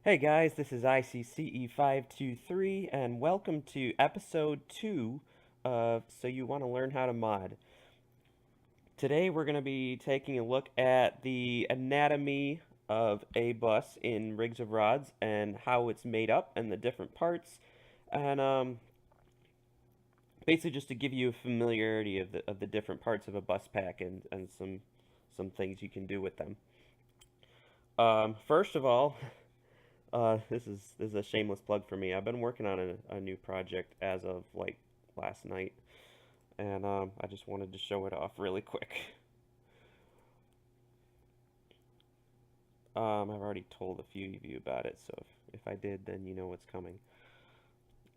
Hey guys, this is ICCE523 and welcome to episode 2 of So You Want to Learn How to Mod. Today we're going to be taking a look at the anatomy of a bus in Rigs of Rods and how it's made up and the different parts, and basically just to give you a familiarity of the different parts of a bus pack and some things you can do with them. First of all, this is a shameless plug for me. I've been working on a new project as of like last night, and I just wanted to show it off really quick. I've already told a few of you about it, so if I did, then you know what's coming.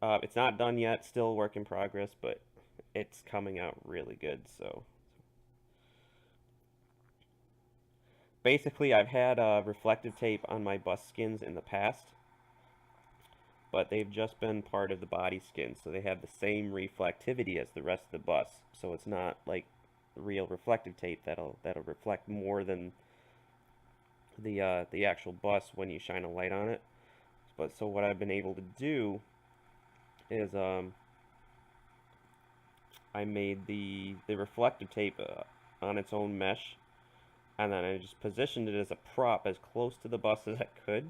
It's not done yet, still work in progress, but it's coming out really good. So basically, I've had reflective tape on my bus skins in the past, but they've just been part of the body skin, so they have the same reflectivity as the rest of the bus. So it's not like real reflective tape that'll reflect more than the actual bus when you shine a light on it. But so what I've been able to do is I made the reflective tape on its own mesh, and then I just positioned it as a prop as close to the bus as I could,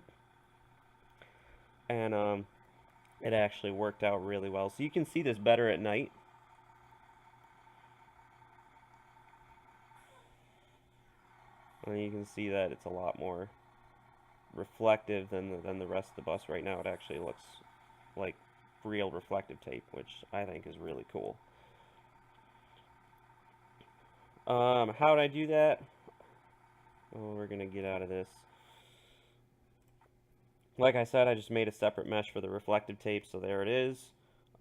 and it actually worked out really well. So you can see this better at night. And you can see that it's a lot more reflective than the rest of the bus right now. It actually looks like real reflective tape, which I think is really cool. How did I do that? Oh, we're gonna get out of this. Like I said, I just made a separate mesh for the reflective tape, so there it is.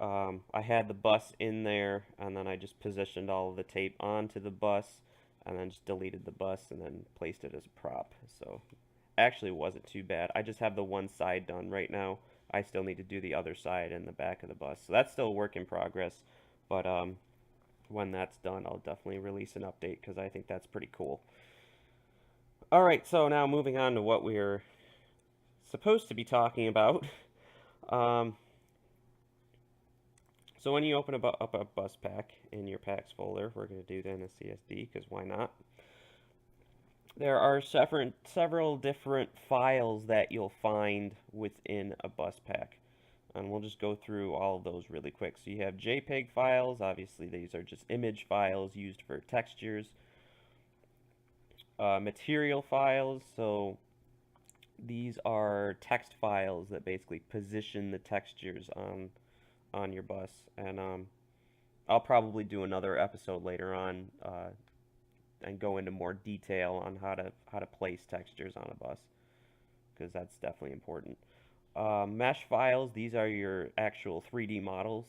I had the bus in there, and then I just positioned all of the tape onto the bus, and then just deleted the bus, and then placed it as a prop. So actually wasn't too bad. I just have the one side done right now. I still need to do the other side and the back of the bus. So that's still a work in progress, but when that's done, I'll definitely release an update because I think that's pretty cool. Alright, so now moving on to what we're supposed to be talking about. Um, so when you open up a bus pack in your packs folder, we're going to do that in a CSD because why not? There are several different files that you'll find within a bus pack. And we'll just go through all of those really quick. So you have JPEG files. Obviously, these are just image files used for textures. Material files. So these are text files that basically position the textures on your bus. And I'll probably do another episode later on and go into more detail on how to place textures on a bus because that's definitely important. Mesh files, these are your actual 3D models,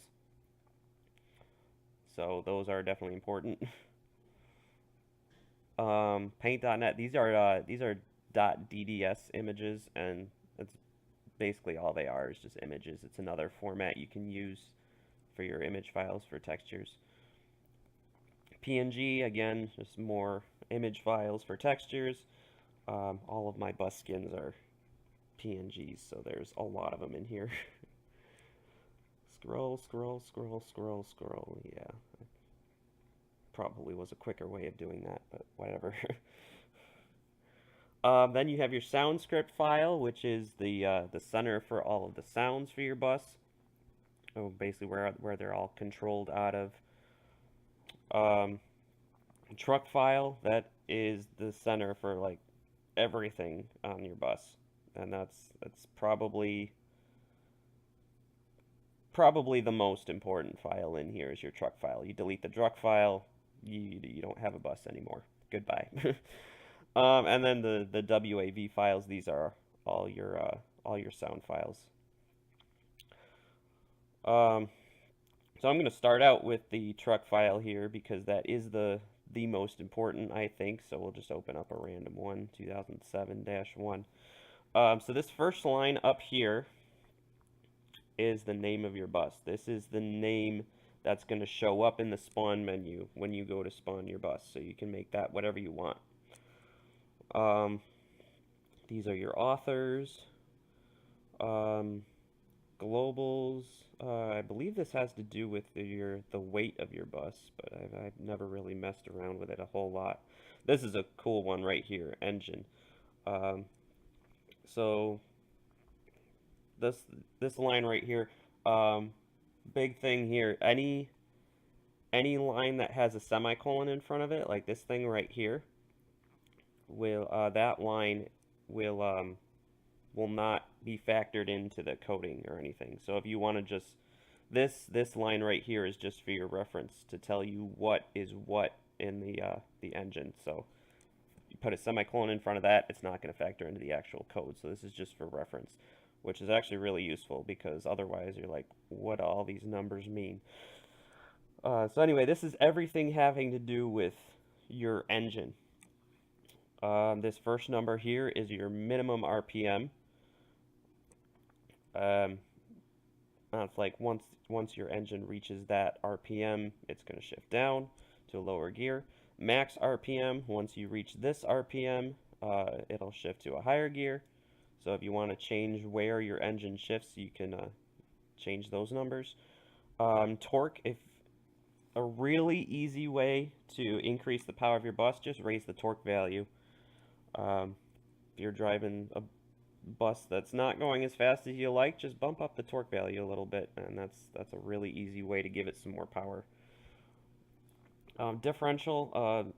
so those are definitely important. Paint.net, these are .dds images, and that's basically all they are is just images. It's another format you can use for your image files for textures. PNG, again, just more image files for textures. All of my bus skins are PNGs, so there's a lot of them in here. Scroll, scroll, scroll, scroll, scroll. Yeah, probably was a quicker way of doing that, but whatever. Then you have your sound script file, which is the center for all of the sounds for your bus. Oh, basically where they're all controlled out of. Um, Truck file, that is the center for like everything on your bus, and that's probably the most important file in here is your truck file. You delete the truck file, you don't have a bus anymore. Goodbye. And then the WAV files. These are all your sound files. Um, so I'm going to start out with the truck file here because that is the most important, I think. So we'll just open up a random one, 2007-1. So this first line up here is the name of your bus. This is the name that's going to show up in the spawn menu when you go to spawn your bus. So you can make that whatever you want. These are your authors. Um, Globals. I believe this has to do with the weight of your bus, but I've never really messed around with it a whole lot. This is a cool one right here, engine. Um, so this this line right here, um, big thing here. Any line that has a semicolon in front of it, like this thing right here, will that line will not be factored into the coding or anything. So if you want to just this line right here is just for your reference to tell you what is what in the engine. So you put a semicolon in front of that, it's not going to factor into the actual code. So this is just for reference, which is actually really useful because otherwise you're like, what do all these numbers mean? So anyway, this is everything having to do with your engine. This first number here is your minimum RPM. It's like once your engine reaches that RPM, it's going to shift down to a lower gear. Max RPM, once you reach this RPM, it'll shift to a higher gear. So if you want to change where your engine shifts, you can change those numbers. Torque, if a really easy way to increase the power of your bus, just raise the torque value. If you're driving a bus that's not going as fast as you like, just bump up the torque value a little bit, and that's a really easy way to give it some more power. Differential,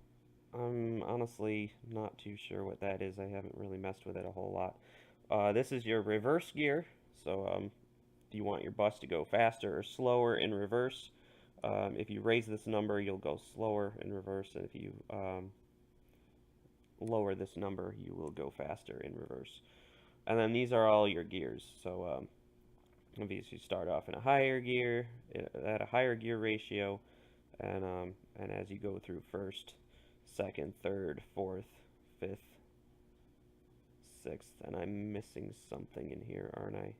I'm honestly not too sure what that is. I haven't really messed with it a whole lot. This is your reverse gear, so if you want your bus to go faster or slower in reverse, if you raise this number, you'll go slower in reverse, and if you lower this number, you will go faster in reverse. And then these are all your gears. So obviously you start off in a higher gear, at a higher gear ratio, and as you go through first, second, third, fourth, fifth, sixth, and I'm missing something in here, aren't I?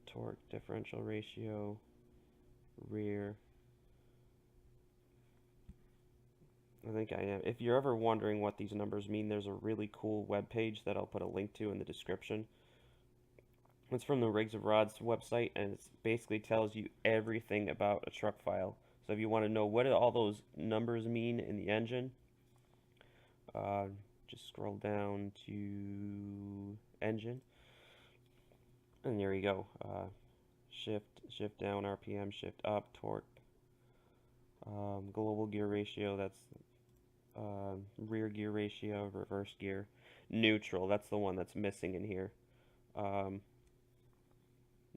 Torque differential ratio, rear. I think I am. If you're ever wondering what these numbers mean, there's a really cool web page that I'll put a link to in the description. It's from the Rigs of Rods website, and it basically tells you everything about a truck file. So if you want to know what do all those numbers mean in the engine, uh, just scroll down to engine, and there you go. Shift down, RPM, shift up, torque, global gear ratio, that's rear gear ratio, reverse gear, neutral, that's the one that's missing in here.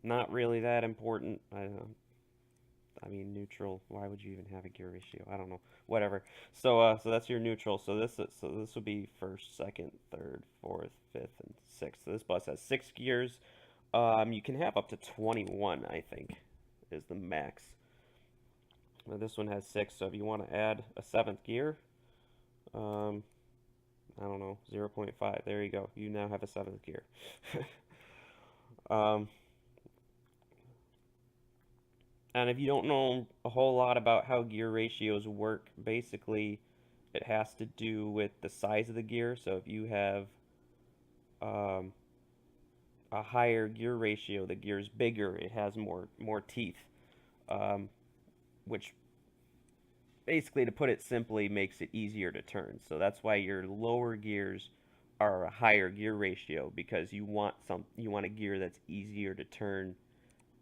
Not really that important. I mean, neutral. Why would you even have a gear ratio? I don't know. Whatever. So that's your neutral. So this would be first, second, third, fourth, fifth, and sixth. So this bus has 6 gears. You can have up to 21, I think, is the max. Now this one has 6. So if you want to add a 7th gear, I don't know, 0.5. There you go. You now have a 7th gear. And if you don't know a whole lot about how gear ratios work, basically it has to do with the size of the gear. So if you have a higher gear ratio, the gear's bigger, it has more teeth, which basically, to put it simply, makes it easier to turn. So that's why your lower gears are a higher gear ratio, because you want a gear that's easier to turn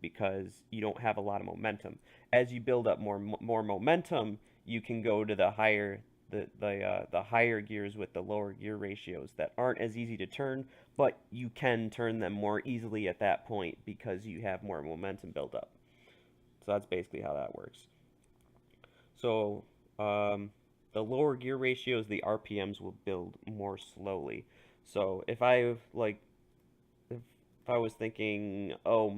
because you don't have a lot of momentum. As you build up more momentum, you can go to the higher gears with the lower gear ratios that aren't as easy to turn, but you can turn them more easily at that point because you have more momentum built up. So that's basically how that works. So the lower gear ratios, the RPMs will build more slowly. So if I was thinking, oh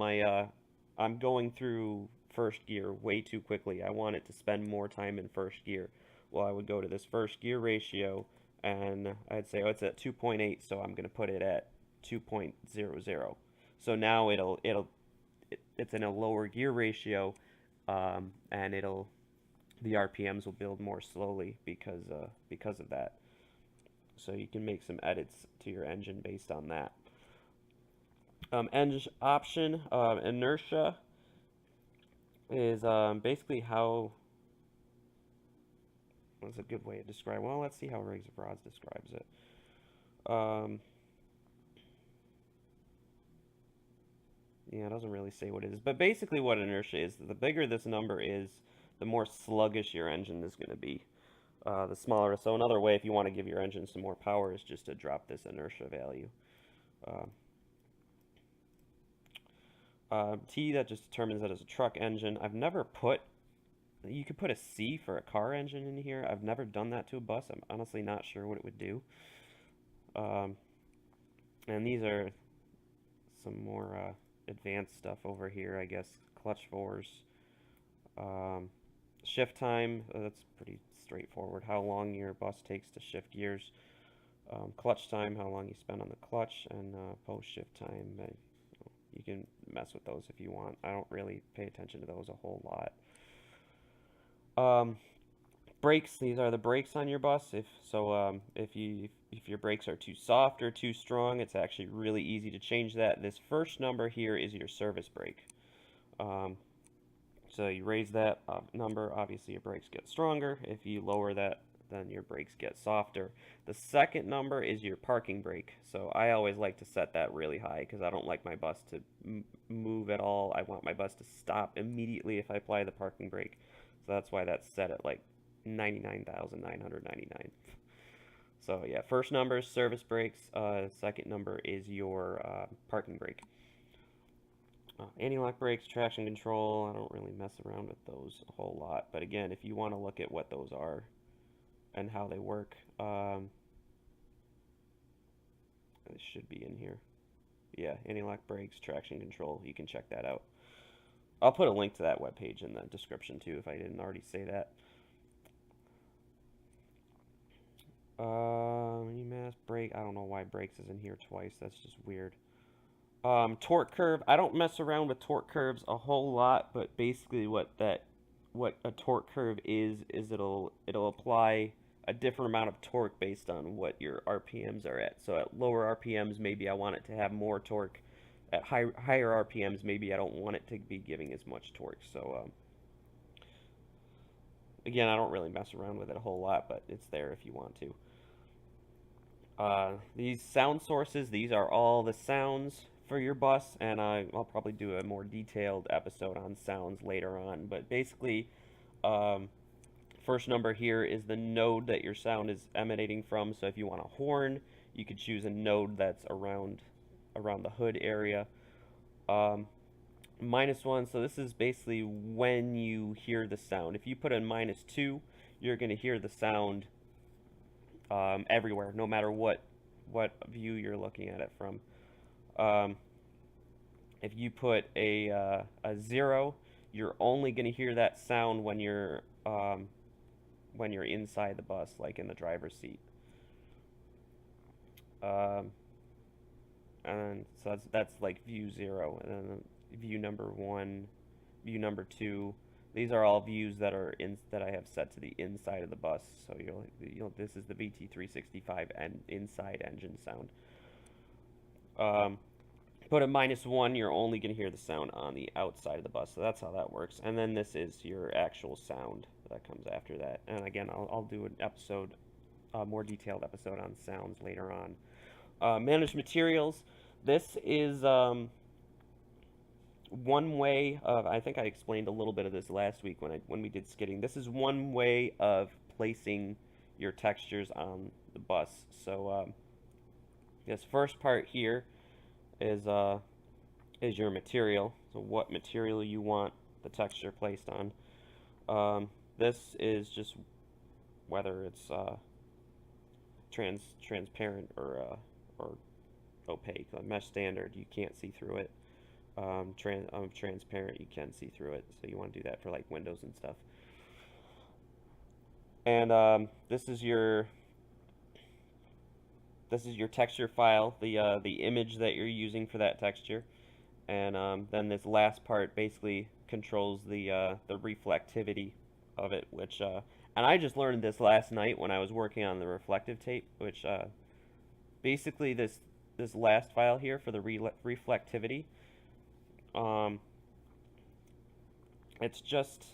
I'm going through first gear way too quickly, I want it to spend more time in first gear. Well, I would go to this first gear ratio, and I'd say, oh, it's at 2.8, so I'm going to put it at 2.00. So now it's in a lower gear ratio, and the RPMs will build more slowly because of that. So you can make some edits to your engine based on that. Engine option, inertia is basically how, what's a good way to describe, well, let's see how Riggs of Rods describes it. Yeah, it doesn't really say what it is, but basically what inertia is, the bigger this number is, the more sluggish your engine is going to be. The smaller, so another way if you want to give your engine some more power is just to drop this inertia value. Uh, T, that just determines that as a truck engine. I've never put, you could put a C for a car engine in here. I've never done that to a bus. I'm honestly not sure what it would do. And these are some more advanced stuff over here, I guess. Clutch force, shift time, that's pretty straightforward. How long your bus takes to shift gears. Clutch time, how long you spend on the clutch, and post shift time. You can mess with those if you want. I don't really pay attention to those a whole lot. Brakes, these are the brakes on your bus. If your brakes are too soft or too strong, it's actually really easy to change that. This first number here is your service brake. So you raise that number, obviously your brakes get stronger. If you lower that, then your brakes get softer. The second number is your parking brake. So I always like to set that really high because I don't like my bus to move at all. I want my bus to stop immediately if I apply the parking brake. So that's why that's set at like 99,999. So yeah, first number is service brakes. Second number is your parking brake. Anti-lock brakes, traction control, I don't really mess around with those a whole lot. But again, if you want to look at what those are and how they work, it should be in here. Yeah, anti-lock brakes, traction control, you can check that out. I'll put a link to that webpage in the description too if I didn't already say that. UMass brake, I don't know why brakes is in here twice, that's just weird. Torque curve, I don't mess around with torque curves a whole lot, but basically what a torque curve is it'll apply a different amount of torque based on what your RPMs are at. So at lower RPMs, maybe I want it to have more torque. At higher RPMs, maybe I don't want it to be giving as much torque. So again, I don't really mess around with it a whole lot, but it's there if you want to. These sound sources, these are all the sounds for your bus, and I'll probably do a more detailed episode on sounds later on. But basically, first number here is the node that your sound is emanating from. So if you want a horn, you could choose a node that's around the hood area. -1, so this is basically when you hear the sound. If you put a -2, you're going to hear the sound everywhere, no matter what view you're looking at it from. If you put a 0, you're only going to hear that sound when you're inside the bus, like in the driver's seat. And so that's like view 0, and then view number 1, view number 2. These are all views that I have set to the inside of the bus. So this is the VT365 and inside engine sound. Put a -1, you're only going to hear the sound on the outside of the bus. So that's how that works. And then this is your actual sound that comes after that. And again, I'll do an episode, a more detailed episode on sounds later on. Managed materials. This is one way of, I think I explained a little bit of this last week when we did skidding. This is one way of placing your textures on the bus. So this first part here is your material. So what material you want the texture placed on. This is just whether it's transparent or opaque. Like mesh standard, you can't see through it. Transparent, you can see through it. So you want to do that for like windows and stuff. And this is your texture file, the image that you're using for that texture. And then this last part basically controls the reflectivity of it, which and I just learned this last night when I was working on the reflective tape, which basically this last file here for the reflectivity. Um, it's just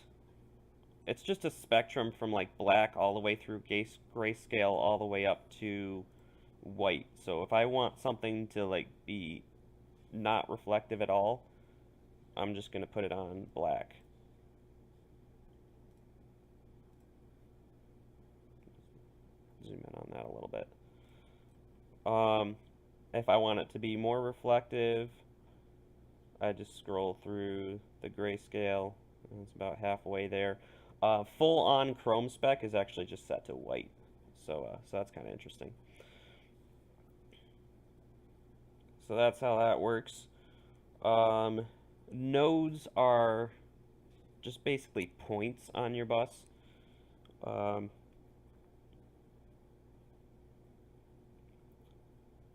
a spectrum from like black all the way through grayscale all the way up to white. So if I want something to like be not reflective at all, I'm just going to put it on black. Zoom in on that a little bit. If I want it to be more reflective, I just scroll through the grayscale. It's about halfway there. Full on chrome spec is actually just set to white. So that's kind of interesting. So that's how that works. Nodes are just basically points on your bus.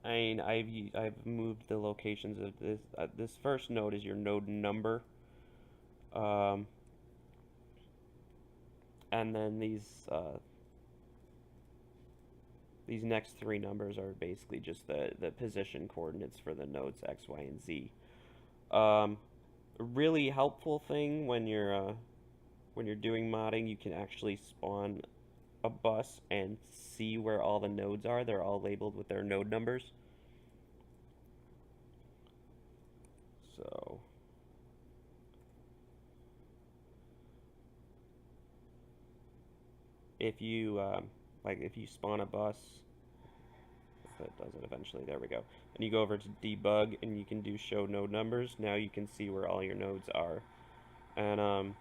I mean, I've moved the locations of this. This first node is your node number, and then these next three numbers are basically just the position coordinates for the nodes X, Y, and Z. A really helpful thing when you're doing modding, you can actually spawn a bus and see where all the nodes are. They're all labeled with their node numbers. So if you if you spawn a bus, if it does it eventually, there we go. And you go over to debug and you can do show node numbers. Now you can see where all your nodes are. And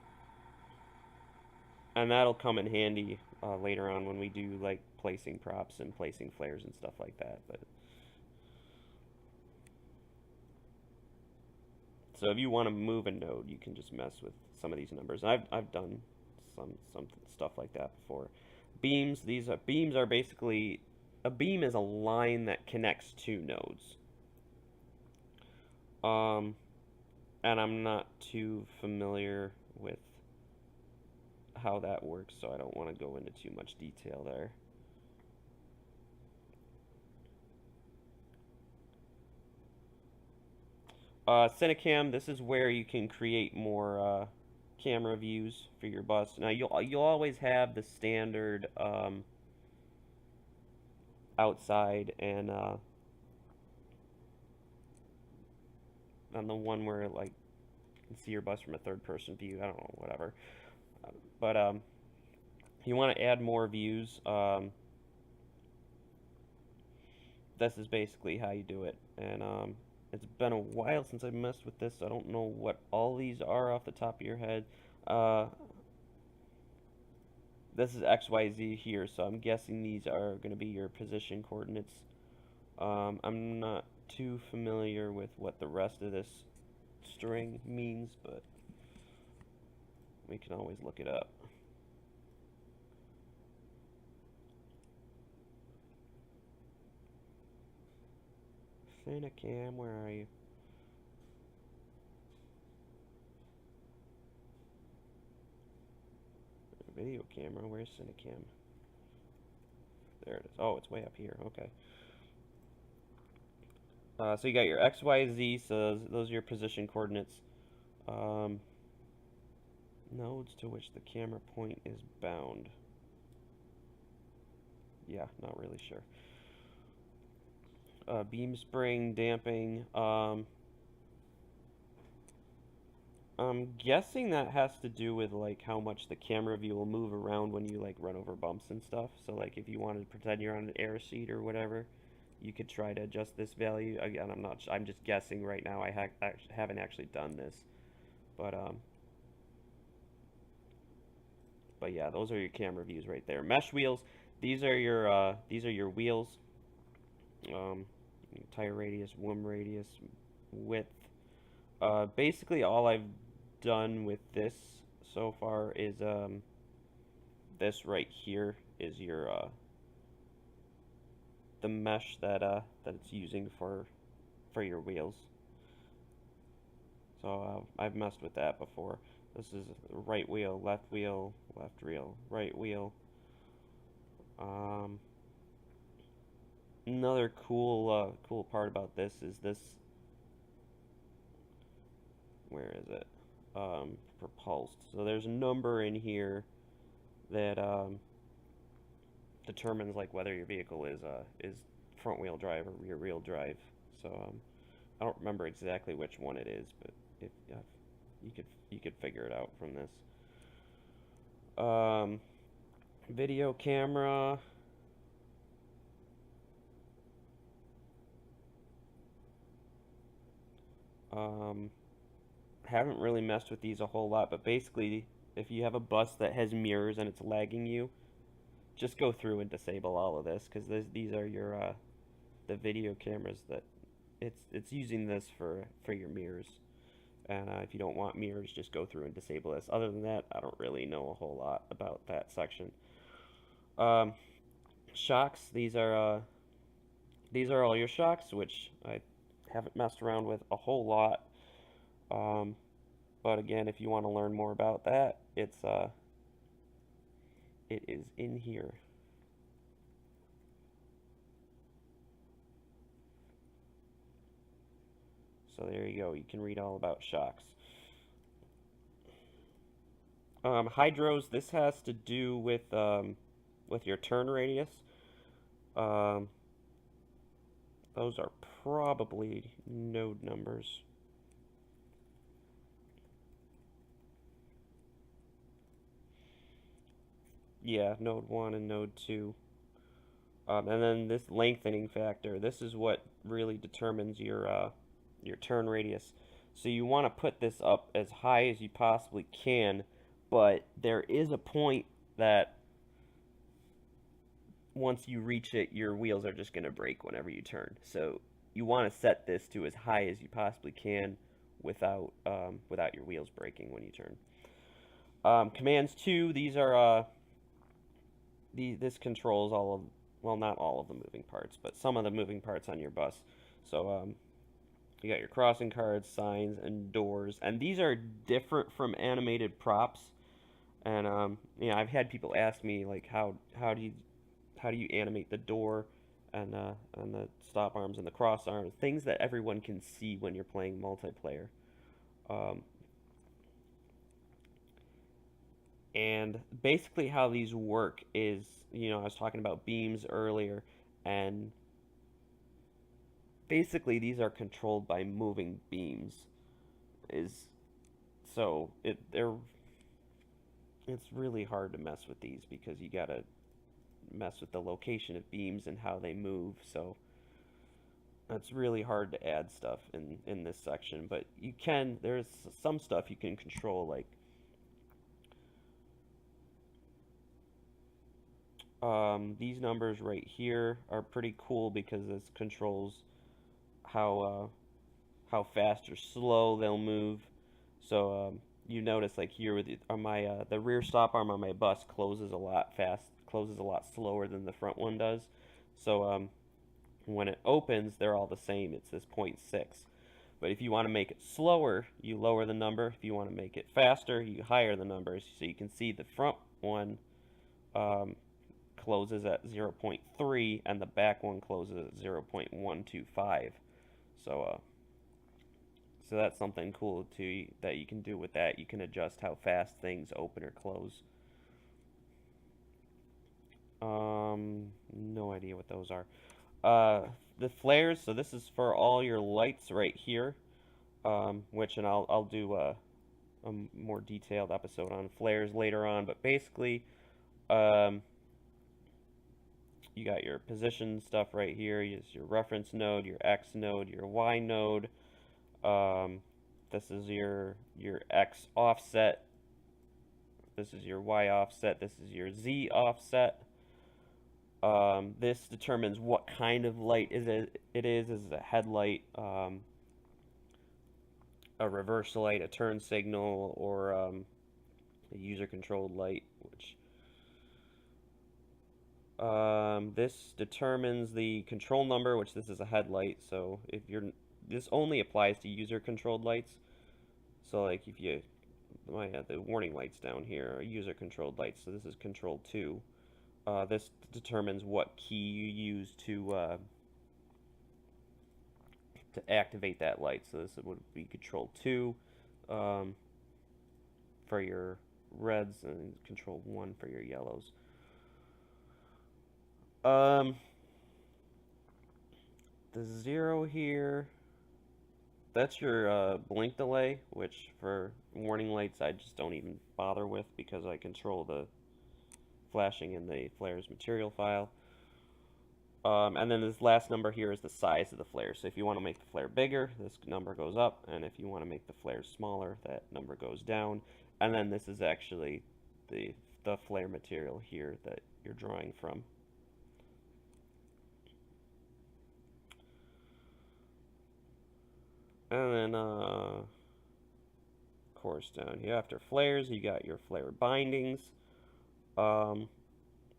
that'll come in handy later on when we do like placing props and placing flares and stuff like that. But so if you want to move a node, you can just mess with some of these numbers. I've done some stuff like that before. Beams, beams are basically, a beam is a line that connects two nodes. And I'm not too familiar with how that works, so I don't want to go into too much detail there. Cinecam, this is where you can create more camera views for your bus. Now you'll always have the standard outside and on the one where like you can see your bus from a third person view. I don't know, whatever. But you want to add more views. This is basically how you do it, and it's been a while since I've messed with this, so I don't know what all these are off the top of your head. This is XYZ here, so I'm guessing these are going to be your position coordinates. I'm not too familiar with what the rest of this string means, but we can always look it up. Cinecam, where are you? Video camera, where's Cinecam? There it is. Oh, it's way up here. Okay. So you got your X, Y, Z, so those are your position coordinates. Nodes to which the camera point is bound. Yeah, not really sure. Beam spring, damping. I'm guessing that has to do with like how much the camera view will move around when you like run over bumps and stuff. So like if you wanted to pretend you're on an air seat or whatever, you could try to adjust this value. Again, I'm just guessing right now. I haven't actually done this, but yeah, those are your camera views right there. Mesh wheels. These are your wheels. Tire radius, WOM radius, width. Basically, all I've done with this so far is this right here is your the mesh that it's using for your wheels. So I've messed with that before. This is right wheel, left wheel, right wheel. Another cool part about this is this. Where is it? Propulsed. So there's a number in here that determines like whether your vehicle is front wheel drive or rear wheel drive. So I don't remember exactly which one it is, but if you could figure it out from this. Um, Video camera. Um, haven't really messed with these a whole lot, but basically, if you have a bus that has mirrors and it's lagging you, just go through and disable all of this because these are your the video cameras that it's using this for your mirrors. And if you don't want mirrors, just go through and disable this. Other than that, I don't really know a whole lot about that section. Um, Shocks. These are all your shocks, which I haven't messed around with a whole lot. Um, but again, if you want to learn more about that, it is in here. So there you go. You can read all about shocks. Hydros. This has to do with your turn radius. Um, those are probably node numbers. Yeah, node 1 and node 2. And then this lengthening factor, this is what really determines your turn radius. So you want to put this up as high as you possibly can, but there is a point that once you reach it, your wheels are just going to break whenever you turn. So you want to set this to as high as you possibly can without your wheels breaking when you turn. Commands 2, these are this controls all of, well, not all of the moving parts, but some of the moving parts on your bus. So you got your crossing cards, signs, and doors, and these are different from animated props. And I've had people ask me like, how do you animate the door and the stop arms and the cross arms, things that everyone can see when you're playing multiplayer. Um, and basically, how these work is, I was talking about beams earlier, and basically these are controlled by moving beams. Is so it's really hard to mess with these because you gotta mess with the location of beams and how they move. So it's really hard to add stuff in this section, but there's some stuff you can control, like these numbers right here are pretty cool because this controls how how fast or slow they'll move. So you notice like here with the rear stop arm on my bus closes a lot slower than the front one does. So when it opens, they're all the same. It's this 0.6. But if you want to make it slower, you lower the number. If you want to make it faster, you higher the numbers. So you can see the front one um, closes at 0.3 and the back one closes at 0.125. So so that's something cool too that you can do with that. You can adjust how fast things open or close. No idea what those are. The flares. So this is for all your lights right here. And I'll do a more detailed episode on flares later on. But basically, um, you got your position stuff right here. Use your reference node, your X node, your Y node. Um, this is your X offset. This is your Y offset. This is your Z offset. This determines what kind of light it is. Is it a headlight, a reverse light, a turn signal, or a user-controlled light? This determines the control number, which this is a headlight. So this only applies to user-controlled lights. So like if I have the warning lights down here are user-controlled lights. So this is control 2. This determines what key you use to activate that light. So this would be Control 2 um, for your reds and Control 1 for your yellows. The 0 here, that's your blink delay, which for warning lights I just don't even bother with because I control the flashing in the flare's material file. And then this last number here is the size of the flare. So if you want to make the flare bigger, this number goes up, and if you want to make the flare smaller, that number goes down. And then this is actually the flare material here that you're drawing from. And then, of course, down here after flares, you got your flare bindings,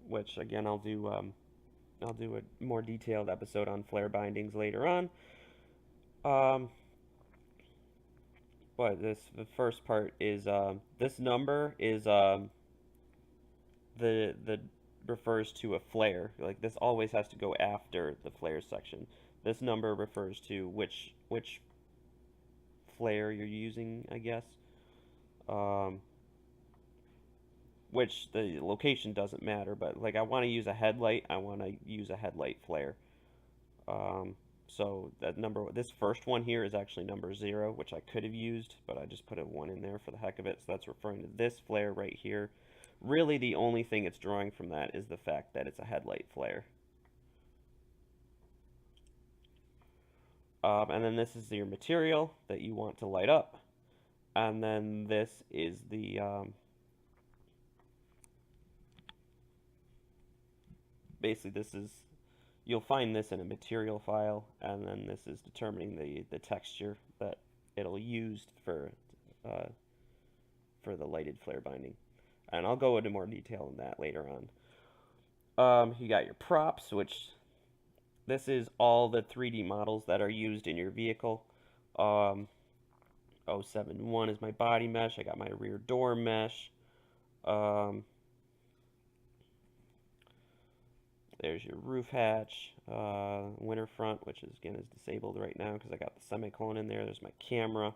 which again I'll do a more detailed episode on flare bindings later on. But the first part is this number is the refers to a flare. Like this always has to go after the flare section. This number refers to which flare you're using, I guess. Which the location doesn't matter, but like I want to use a headlight, I want to use a headlight flare. So that number, this first one here is actually number 0, which I could have used, but I just put a 1 in there for the heck of it. So that's referring to this flare right here. Really, the only thing it's drawing from that is the fact that it's a headlight flare. And then this is your material that you want to light up. And then this is the basically this is, you'll find this in a material file, and then this is determining the texture that it'll use for the lighted flare binding. And I'll go into more detail in that later on. You got your props, which this is all the 3D models that are used in your vehicle. 071 is my body mesh. I got my rear door mesh. There's your roof hatch, winter front, which is again is disabled right now because I got the semicolon in there. There's my camera.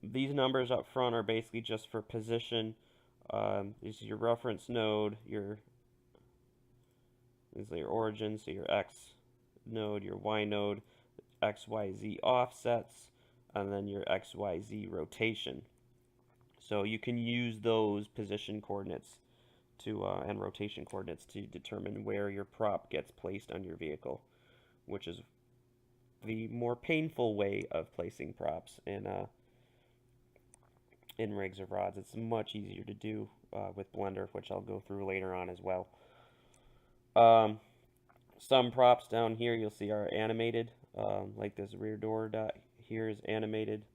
These numbers up front are basically just for position. This is your reference node, this is your origin, so your X node, your Y node, XYZ offsets, and then your XYZ rotation. So you can use those position coordinates and rotation coordinates to determine where your prop gets placed on your vehicle, which is the more painful way of placing props in rigs or rods. It's much easier to do with Blender, which I'll go through later on as well. Some props down here you'll see are animated, like this rear door dot here is animated.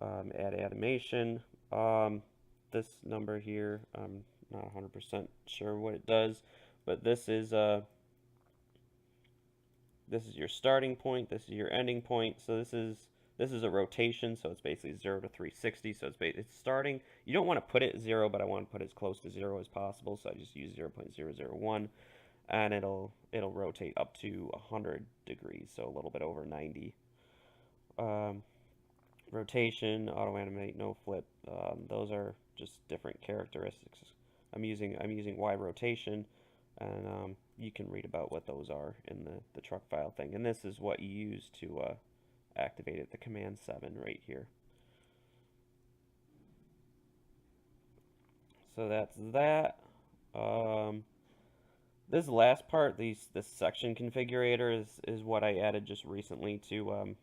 Add animation. This number here, I'm not 100% sure what it does, but this is your starting point. This is your ending point. So this is a rotation, so it's basically 0 to 360. So it's starting. You don't want to put it 0, but I want to put it as close to 0 as possible. So I just use 0.001, and it'll rotate up to 100 degrees, so a little bit over 90. Rotation, auto animate, no flip. Those are just different characteristics. I'm using Y rotation, and you can read about what those are in the truck file thing. And this is what you use to activate it, the command 7 right here. So that's that. This last part, this section configurator is what I added just recently to,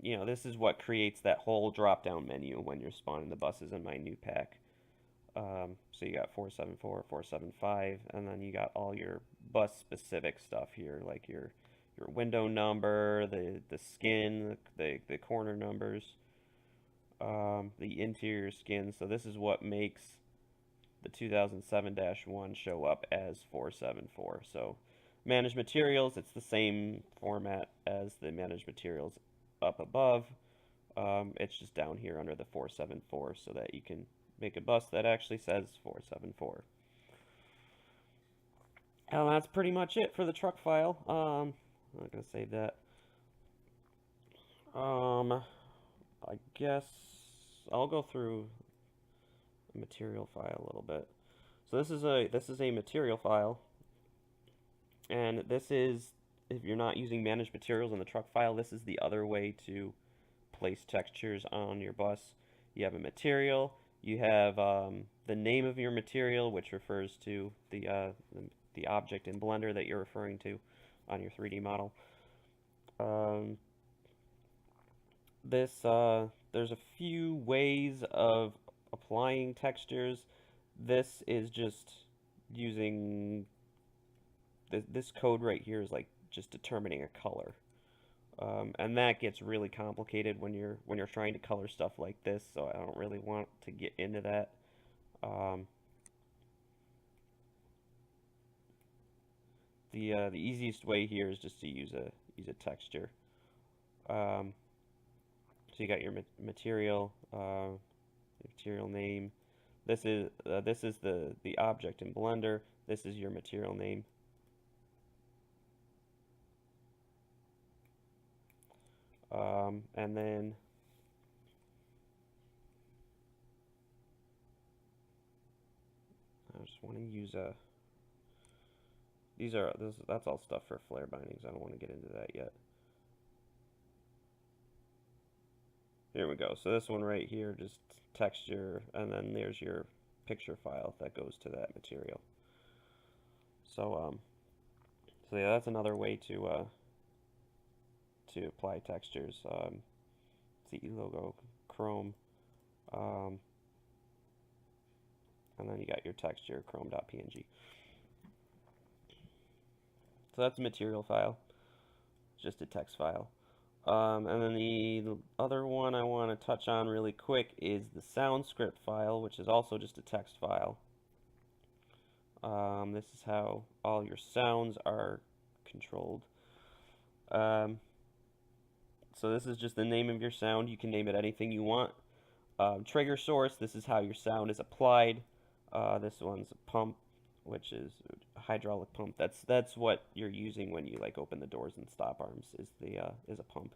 this is what creates that whole drop-down menu when you're spawning the buses in my new pack. So you got 474, 475, and then you got all your bus-specific stuff here, like your window number, the skin, the corner numbers, the interior skin. So this is what makes the 2007-1 show up as 474. So managed materials, it's the same format as the managed materials up above. It's just down here under the 474 so that you can make a bus that actually says 474. And that's pretty much it for the truck file. I'm not gonna save that. I guess I'll go through the material file a little bit. So this is a material file, and this is, if you're not using manage materials in the truck file, this is the other way to place textures on your bus. You have a material, you have the name of your material, which refers to the object in Blender that you're referring to on your 3D model. There's a few ways of applying textures. This is just using this code right here is like just determining a color. And that gets really complicated when you're trying to color stuff like this, so I don't really want to get into that. The easiest way here is just to use a texture. So you got your material, material name. This is the object in Blender. This is your material name. And then I just want to use that's all stuff for flare bindings. I don't want to get into that yet. Here we go. So this one right here, just texture, and then there's your picture file that goes to that material. So yeah, that's another way to apply textures. CE logo, Chrome, and then you got your texture, chrome.png. So that's a material file, just a text file. And then the other one I want to touch on really quick is the sound script file, which is also just a text file. This is how all your sounds are controlled. So this is just the name of your sound. You can name it anything you want. Trigger source, this is how your sound is applied. This one's a pump, which is a hydraulic pump. That's what you're using when you like open the doors and stop arms is a pump.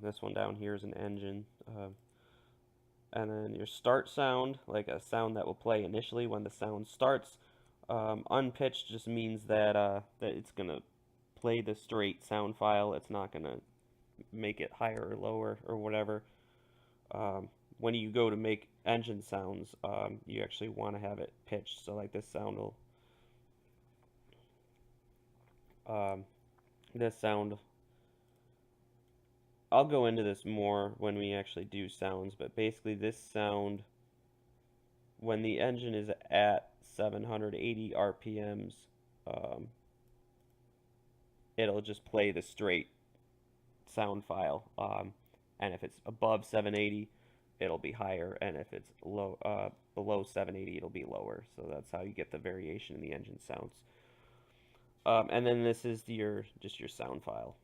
This one down here is an engine. And then your start sound, like a sound that will play initially when the sound starts. Unpitched just means that that it's gonna play the straight sound file. It's not gonna make it higher or lower or whatever. When you go to make engine sounds, you actually want to have it pitched. So like this sound will, I'll go into this more when we actually do sounds, but basically this sound, when the engine is at 780 RPMs, it'll just play the straight sound file. And if it's above 780, it'll be higher, and if it's below 780, it'll be lower. So that's how you get the variation in the engine sounds. And then this is just your sound file.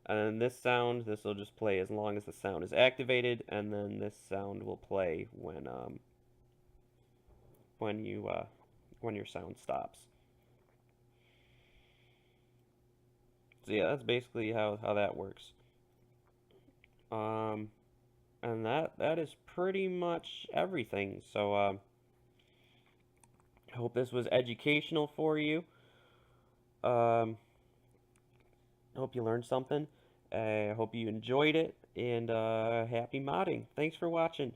And then this will just play as long as the sound is activated, and then this sound will play when your sound stops. So yeah, that's basically how that works. And that is pretty much everything. So I hope this was educational for you. I hope you learned something. I hope you enjoyed it, and happy modding. Thanks for watching.